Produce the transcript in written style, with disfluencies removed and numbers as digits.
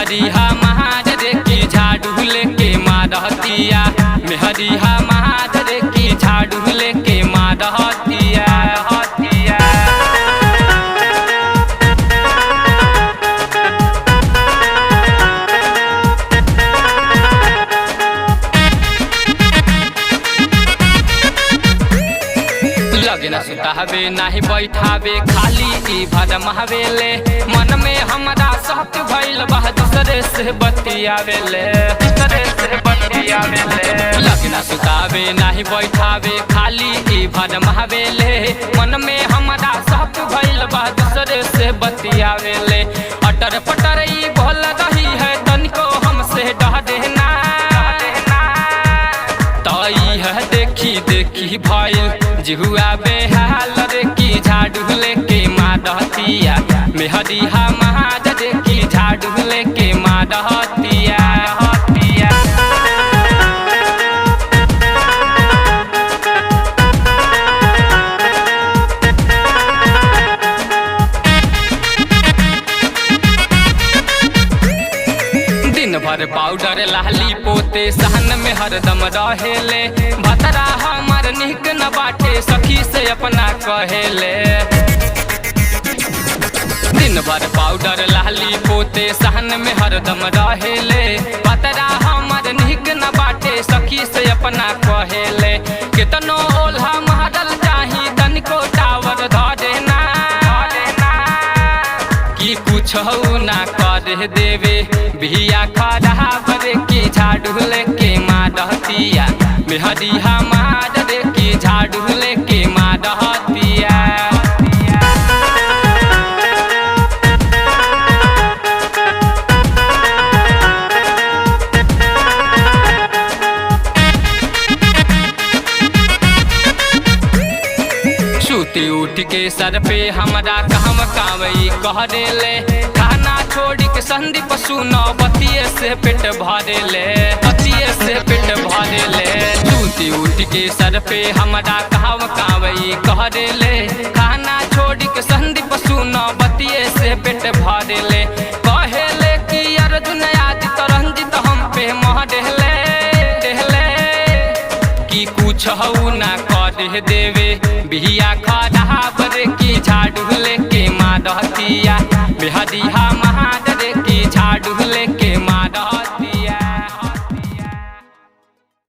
मेहरिया महाजरे की झाड़ू लेके मारहतिया मेहरिया महाजरे की झाड़ू लेके मारहतिया लगे न सुतावे नाही बैठावे खाली ई भरमावेले मन में हमरा शक भइल बा दूसरे से बतियावेले लगे न सुतावे नाही बैठावे खाली ई भरमावेले मन में हमरा शक भइल बा दूसरे से बतियावेले अटर पटर ई बोल रही है तनिको हमसे डरे ना तई है देखी देखी भइल जिहुआ बेहाल रे की झाड़ू लेके मारहतिया मेहरिया महाजरे की झाड़ू लेके मारहतिया दिन भर पाउडर लाली पोते सहन में हरदम रहेले भतरा हमार निक न बाटे सखी से अपना कहेले दिन भर पाउडर लाली पोते सहन में हरदम रहेले भतरा हमार निक न बाटे सखी से अपना कहेले कितनो ओल्हा महरल चाही तनिको टावर धरे ना कि कुछ ना कर देवे बिया खराब रे की झाड़ू लेके मारहतिया मेहरिया महाजरे की झाड़ू लेके मारहतिया सुती उठ के सर पे हमरा कहम कावई कह देले खाना छोड़ी के संदीप सुनो बतिये से पेट भरेले सुती उठ के सर पे हमरा कहम कावई कह देले खाना छोड़ी के संदीप सुनो बतिये से पेट भरेले कहेले कि अर्जुन आज तरंजित हम पे मह देले कि कुछ ना कर देवे बिया खराब रे की झाड़ू लेके मारहतिया मेहरिया